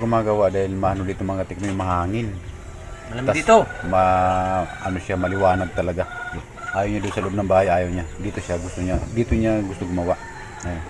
Gumagawa dahil maano dito mga teknoy, mahangin. Malamig dito. Ano siya, maliwanag talaga. Ayaw niya doon sa loob ng bahay, ayaw niya. Dito niya gusto gumawa. Ayun.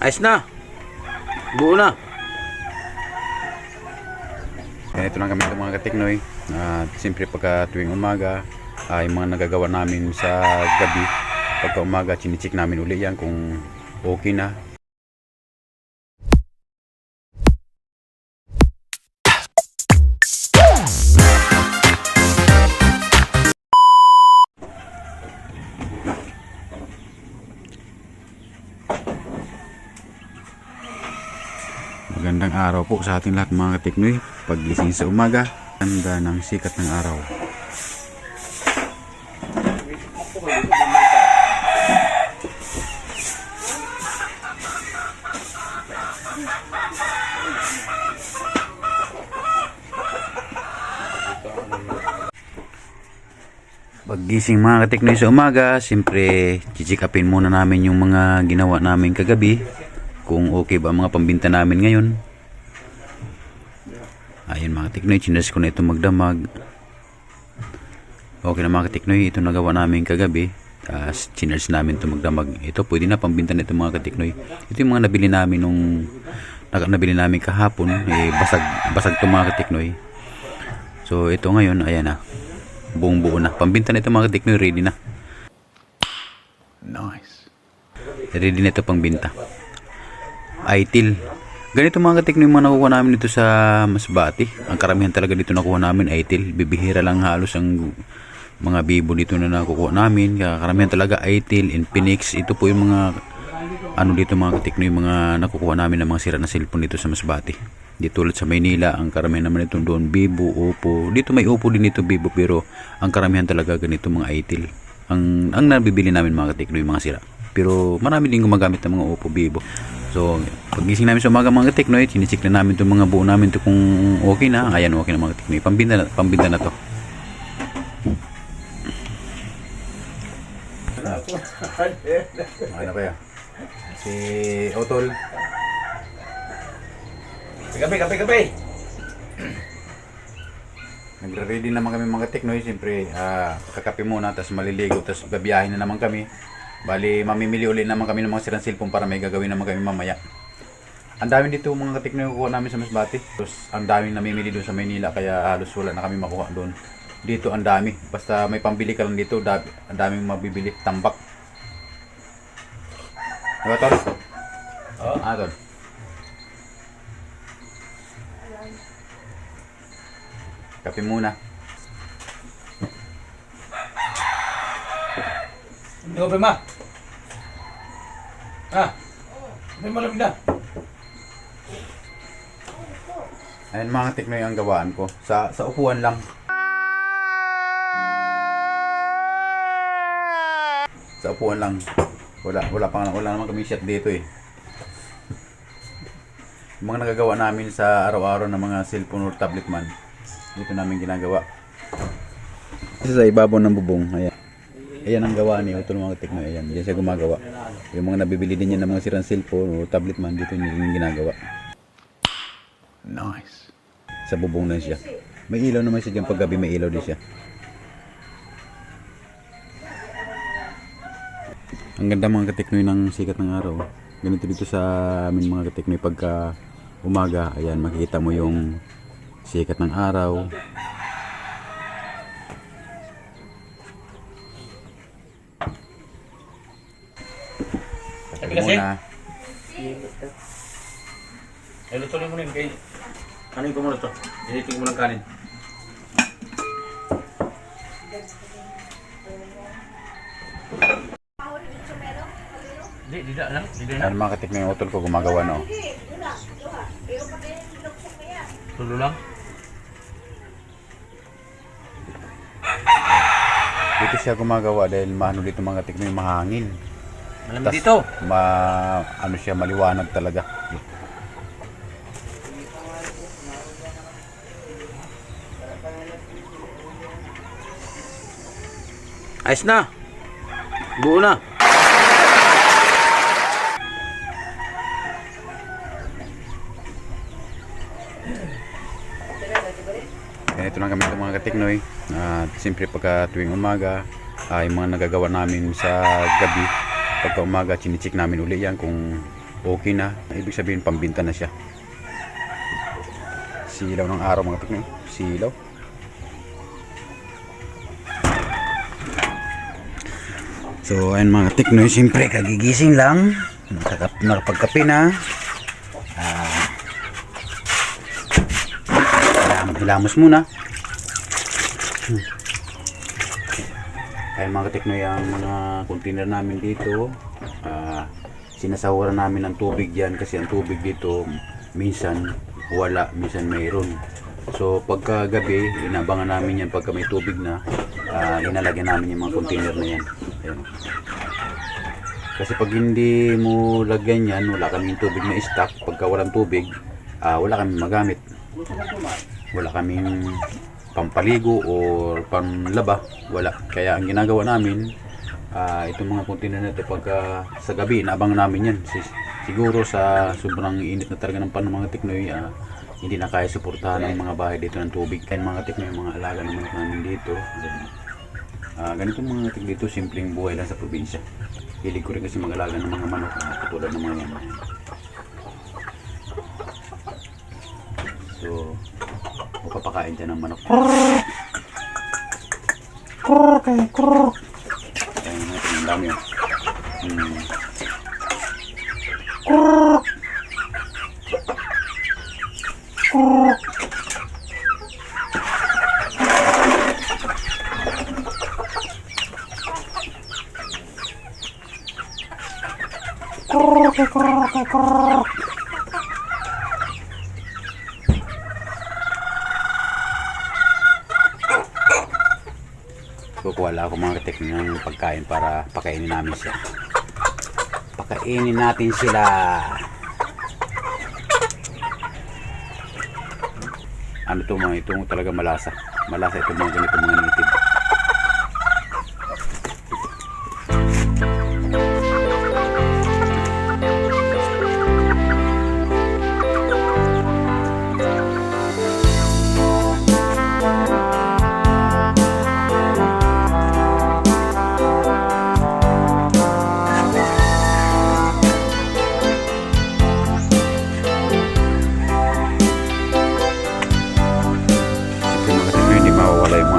Ayos na. Buo na. Ganito lang kami ito mga kateknoy. At siyempre pagka tuwing umaga, ay mga nagagawa namin sa gabi. Pagka umaga, chinicheck namin uli yan kung okay na. Magandang araw po sa ating lahat mga kateknoy. Paggising sa umaga, ganda ng sikat ng araw. Paggising mga kateknoy sa umaga, siyempre chichikapin muna namin yung mga ginawa namin kagabi, kung okay ba mga pambinta namin ngayon. Ayun mga kateknoy, chinas ko na ito magdamag. Okay na mga kateknoy, ito nagawa namin kagabi. Chinas namin ito magdamag. Ito pwede na pambinta na ito mga kateknoy. Ito yung mga nabili namin nabili namin kahapon. Basag ito mga kateknoy. So ito ngayon, ayan na. Buong buo na. Pambinta na ito mga kateknoy, ready na. Nice. Ready na ito pangbinta. Itil. Ganito mga kateknoy, mga nakuha namin dito sa Masbate. Ang karamihan talaga dito nakuha namin itil. Bibihira lang halos ang mga bibo dito na nakukuha namin. Karamihan talaga itil, Infinix. Ito po yung mga dito mga kateknoy, mga nakukuha namin ng mga sira na cellphone dito sa Masbate. Dito ulit sa Maynila, ang karamihan naman ito doon Vivo, Oppo. Dito may Oppo din ito, Vivo, pero ang karamihan talaga ganito mga itil. Ang nabibili namin mga kateknoy, mga sira. Pero marami din gumagamit ng mga Oppo, Vivo. So, pagising namin sa umaga mga kateknoy, chinicheck na namin itong mga buo namin ito kung okay na. Ayan, okay na mga kateknoy. Pambinta na to. Ano kaya? Si Otol. Kape. Nagre-ready naman kami mga kateknoy. Siyempre, kakape muna, tapos maliligo, tapos babiyahin na naman kami. Bali, mamimili ulit naman kami ng mga sirang cellphone para may gagawin naman kami mamaya. Ang dami dito mga kateknoy kukuha namin sa Masbate. Tapos ang daming namimili doon sa Maynila, kaya halos wala na kami makuha doon. Dito ang dami. Basta may pambili ka lang dito, ang daming mabibili. Tambak. Diba, Tol? Oo. Tol? Kape muna. Ikaw ba ma? May malamig na. Ayan mga teknoy ang gawaan ko. Sa upuan lang. Sa upuan lang. Wala naman kami shot dito eh. Yung mga nagagawa namin sa araw-araw ng mga cellphone or tablet man, dito namin ginagawa. Isa sa ibabaw ng bubong. Ayan ang gawa niya. Ito mga teknoy. Ayan. Diyan siya gumagawa. Yung mga nabibili din niya ng mga sirang cellphone o tablet man, dito niya yung ginagawa. Nice. Sa bubong na siya. May ilaw naman siya dyan. Paggabi may ilaw din siya. Ang ganda mga kateknoy ng sikat ng araw. Ganito dito sa amin mga kateknoy pagka umaga. Ayan, makikita mo yung sikat ng araw. Kape kasi? Ay, lutuloy mo rin kay... Kanin ko muna ito. Diniting mo ng kanin. Di lang. Ayan mga kateknoy yung utol ko gumagawa no. Tulo lang. Dito siya gumagawa dahil maano dito mga kateknoy, mahangin. Malamig dito. Siya, maliwanag talaga. Ayos na. Buo na. Ganito lang kami mga katiknoy. At siyempre pagka tuwing umaga, ay mga nagagawa namin sa gabi. Pagka umaga, chinicheck namin uli yan kung okay na. Ibig sabihin, pambinta na siya. Silaw ng araw mga katiknoy. Silaw. So ayun mga katiknoy, siyempre kagigising lang. Nakapagkape na. Hilamos muna. Ay mga kateknoy, ang mga container namin dito, sinasahuran namin ng tubig yan kasi ang tubig dito minsan wala, minsan mayroon. So pagka gabi, inabangan namin yan pagka may tubig na, inalagyan namin yung mga container na yan. Ayan. Kasi pag hindi mo lagyan yan, wala kaming tubig na stock. Pagka walang tubig, wala kaming magamit. Wala kaming pampaligo o panlaba, wala. Kaya ang ginagawa namin, itong mga container na ito, pagka sa gabi, inaabangan namin yan. Siguro sa sobrang init na talaga ng panahon mga tiknoy, hindi na kaya suportahan ng mga bahay dito ng tubig. Kaya mga tiknoy, mga alaga naman namin dito. Ganito mga tiknoy dito, simpleng buhay lang sa probinsya. Hilig ko rin kasi mag-alaga ng mga manok, katulad ng mga yan. So, papakain dyan ng manok. Ayan natin, ang dami yun. Kukuha ako mga kateknik ng pagkain para pakainin namin siya. Pakainin natin sila. Ano to mga itong talaga malasa. Malasa ito mga ganito mga native.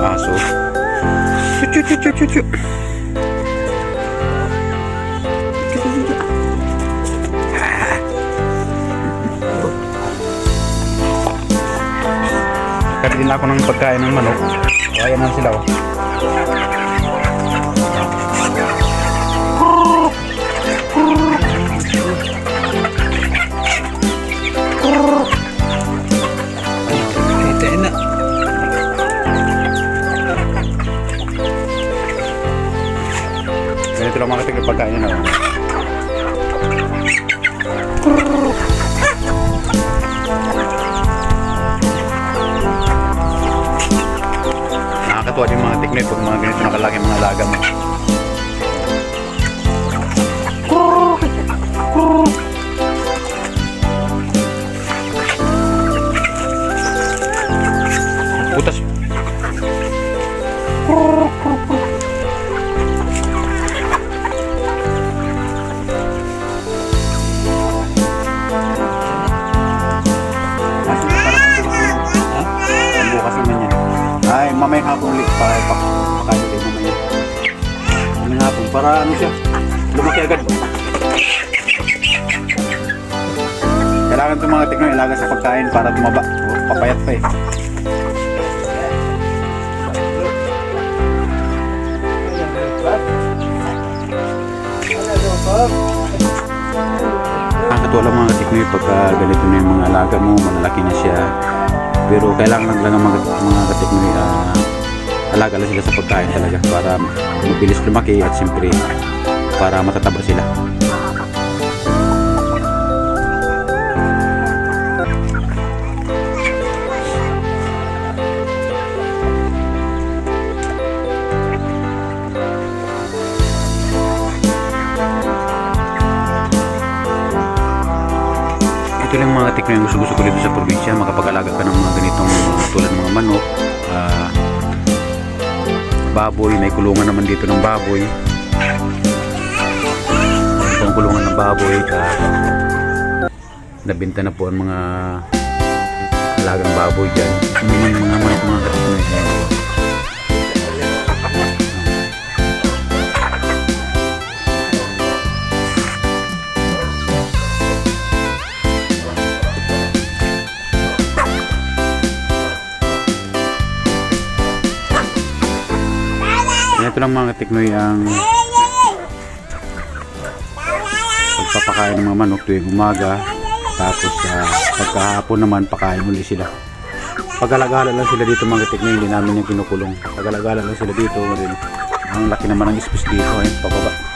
Aso. Cucu. Nakabili na ako ng pagkain ng manok. So, ayan na sila. Oh. Ganito lang mga katiknoy pagkain nyo na. Nakakatuwa din mga katiknoy pag mga ganito nakalaki mga alaga mo. Putas. Ay, mamayang hapon ulit para pakain ulit mamaya. Mamayang hapon para ano siya, lumaki agad. Kailangan itong mga tiknoy ilaga sa pagkain para tumaba. Papayat pa eh. Nakakatuwa lang mga tiknoy pagka ganito na yung mga alaga mo, malalaki na siya. Pero kailangan lang mga kateknoy, alaga lang sila sa pagkain talaga para mabilis lumaki at siyempre para matataba sila. ito lang mga tekno yung gusto ko dito sa probinsya, makapag-alaga ka ng mga ganitong tulad ng mga manok, baboy, may kulungan naman dito ng baboy, pang kulungan ng baboy, nabenta na po ang mga alagang baboy dyan. Mga manok mga katekno yan. Ito lang mga kateknoy ang pagpapakain ng mga manok tuwing umaga, tapos pagkahapon naman pakain ulit sila. Pag-alagala lang sila dito mga kateknoy, hindi namin yung kinukulong. Pag-alagala lang sila dito, ang laki naman ng space dito, pababa.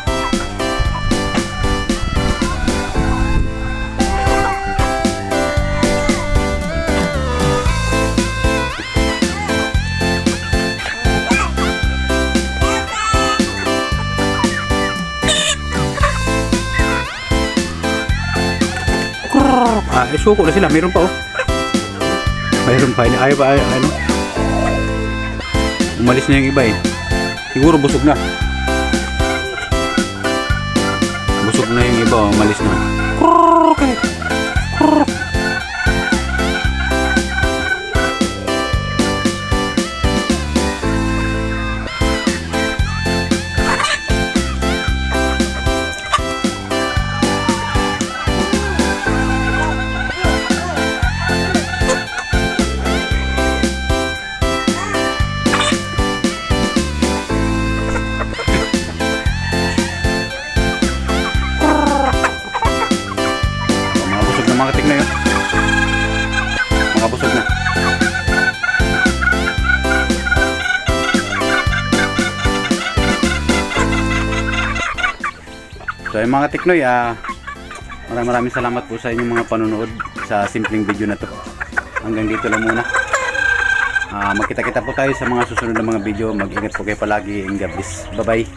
Suko na sila, mayroon pa mayroon pa, ayaw ba, ano, umalis na yung iba siguro busog na yung iba, umalis na. Mga kateknoy, mga busog na. So yung mga kateknoy, maraming salamat po sa inyong mga panonood sa simpleng video na to. Hanggang dito lang muna. Magkita-kita po tayo sa mga susunod na mga video. Mag-ingat po kayo palagi, and God bless. Bye bye.